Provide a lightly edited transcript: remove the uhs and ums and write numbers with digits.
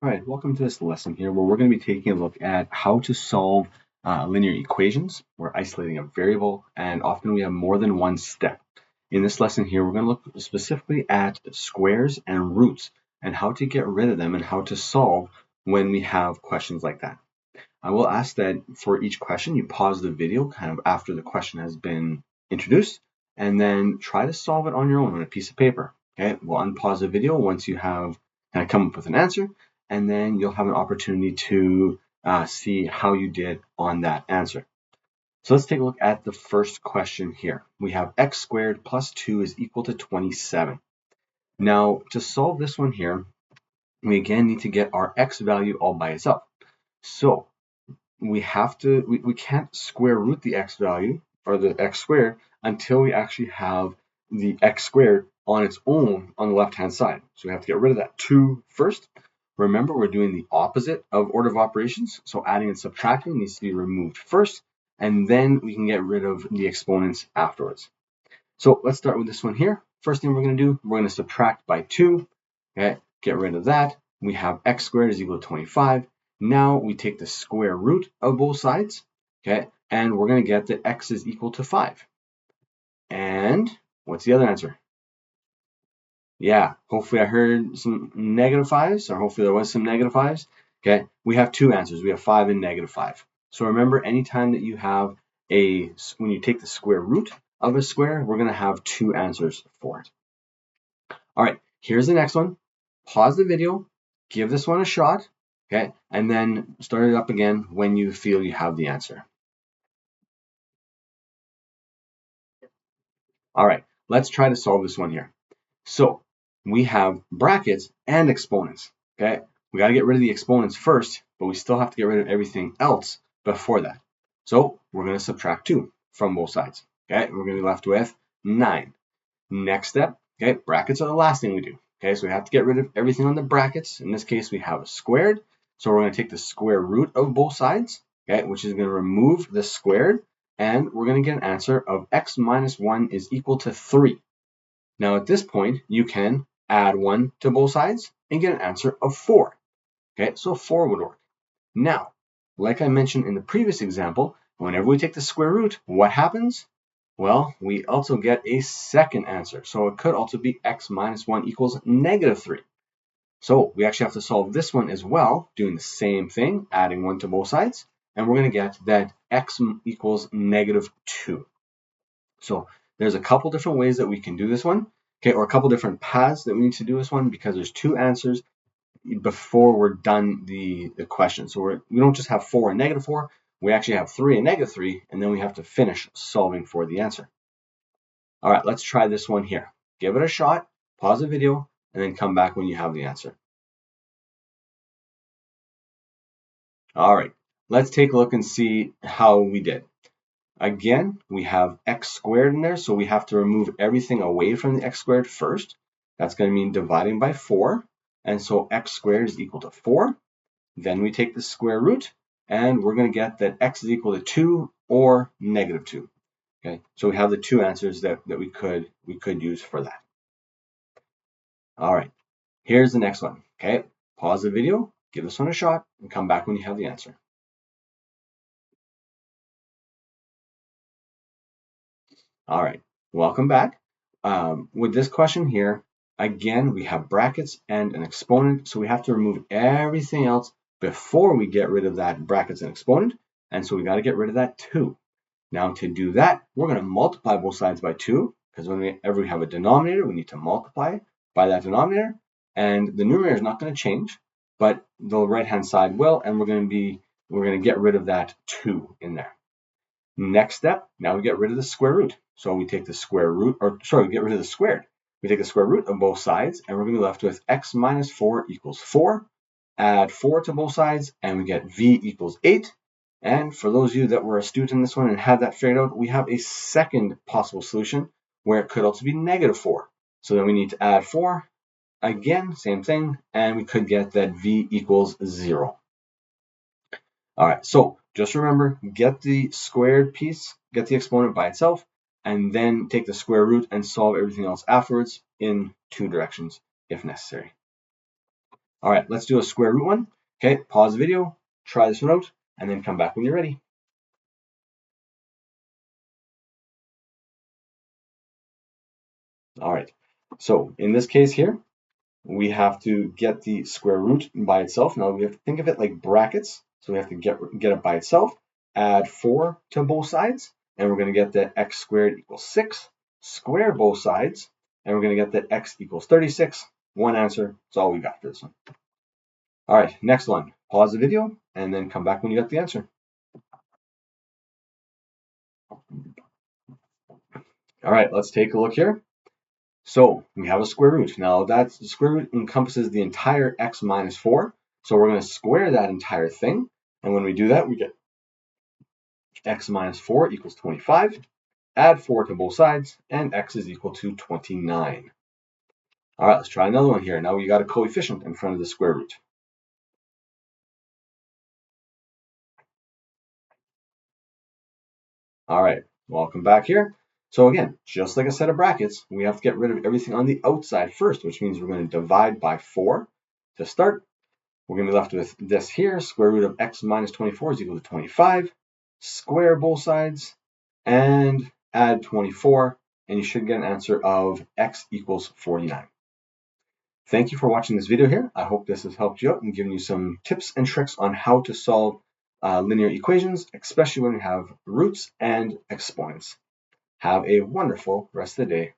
All right, welcome to this lesson here where we're going to be taking a look at how to solve linear equations. We're isolating a variable and often we have more than one step. In this lesson here, we're going to look specifically at squares and roots and how to get rid of them and how to solve when we have questions like that. I will ask that for each question, you pause the video kind of after the question has been introduced and then try to solve it on your own on a piece of paper. Okay, we'll unpause the video once you have kind of come up with an answer, and then you'll have an opportunity to see how you did on that answer. So let's take a look at the first question here. We have x squared plus 2 is equal to 27. Now, to solve this one here, we again need to get our x value all by itself. So we can't square root the x value or the x squared until we actually have the x squared on its own on the left hand side. So we have to get rid of that 2 first. Remember, we're doing the opposite of order of operations. So adding and subtracting needs to be removed first, and then we can get rid of the exponents afterwards. So let's start with this one here. First thing we're going to do, we're going to subtract by 2. Okay, get rid of that. We have x squared is equal to 25. Now we take the square root of both sides, okay, and we're going to get that x is equal to 5. And what's the other answer? Yeah, hopefully I heard some negative 5s, or hopefully there was some negative 5s. Okay, we have two answers. We have 5 and negative 5. So remember, anytime that you have when you take the square root of a square, we're going to have two answers for it. All right, here's the next one. Pause the video, give this one a shot, okay, and then start it up again when you feel you have the answer. All right, let's try to solve this one here. So we have brackets and exponents, okay? We got to get rid of the exponents first, but we still have to get rid of everything else before that. So we're going to subtract 2 from both sides, okay? We're going to be left with 9. Next step, okay, brackets are the last thing we do, okay? So we have to get rid of everything on the brackets. In this case, we have a squared, so we're going to take the square root of both sides, okay, which is going to remove the squared, and we're going to get an answer of x minus 1 is equal to 3. Now at this point, you can add 1 to both sides and get an answer of 4. Okay, so 4 would work. Now, like I mentioned in the previous example, whenever we take the square root, what happens? Well, we also get a second answer. So it could also be x minus 1 equals negative 3. So we actually have to solve this one as well, doing the same thing, adding 1 to both sides, and we're going to get that x equals negative 2. So there's a couple different ways that we can do this one, okay, or a couple different paths that we need to do this one because there's two answers before we're done the question. So we don't just have 4 and negative 4, we actually have 3 and negative 3, and then we have to finish solving for the answer. All right, let's try this one here. Give it a shot, pause the video, and then come back when you have the answer. All right, let's take a look and see how we did. Again, we have x squared in there, so we have to remove everything away from the x squared first. That's going to mean dividing by 4, and so x squared is equal to 4. Then we take the square root, and we're going to get that x is equal to 2 or negative 2. Okay, so we have the two answers that we could use for that. All right, here's the next one. Okay, pause the video, give this one a shot, and come back when you have the answer. All right, welcome back. With this question here, again, we have brackets and an exponent, so we have to remove everything else before we get rid of that brackets and exponent, and so we got to get rid of that 2. Now to do that, we're going to multiply both sides by 2, because whenever we have a denominator, we need to multiply by that denominator, and the numerator is not going to change, but the right-hand side will, and we're going to get rid of that 2 in there. Next step, now we get rid of the square root. So we take the square root, we get rid of the squared. We take the square root of both sides, and we're going to be left with x minus 4 equals 4. Add 4 to both sides, and we get v equals 8. And for those of you that were astute in this one and had that figured out, we have a second possible solution where it could also be negative 4. So then we need to add 4. Again, same thing, and we could get that v equals 0. All right, so just remember, get the squared piece, get the exponent by itself, and then take the square root and solve everything else afterwards in two directions if necessary. All right, let's do a square root one. Okay, pause the video, try this one out, and then come back when you're ready. All right, so in this case here, we have to get the square root by itself. Now we have to think of it like brackets. So we have to get it by itself, add 4 to both sides, and we're going to get that x squared equals 6, square both sides, and we're going to get that x equals 36. One answer, that's all we got for this one. All right, next one. Pause the video and then come back when you got the answer. All right, let's take a look here. So we have a square root. Now the square root encompasses the entire x minus 4. So we're going to square that entire thing. And when we do that, we get x minus 4 equals 25. Add 4 to both sides, and x is equal to 29. All right, let's try another one here. Now we got a coefficient in front of the square root. All right, welcome back here. So again, just like a set of brackets, we have to get rid of everything on the outside first, which means we're going to divide by 4 to start. We're going to be left with this here, square root of x minus 24 is equal to 25. Square both sides and add 24, and you should get an answer of x equals 49. Thank you for watching this video here. I hope this has helped you out and given you some tips and tricks on how to solve linear equations, especially when you have roots and exponents. Have a wonderful rest of the day.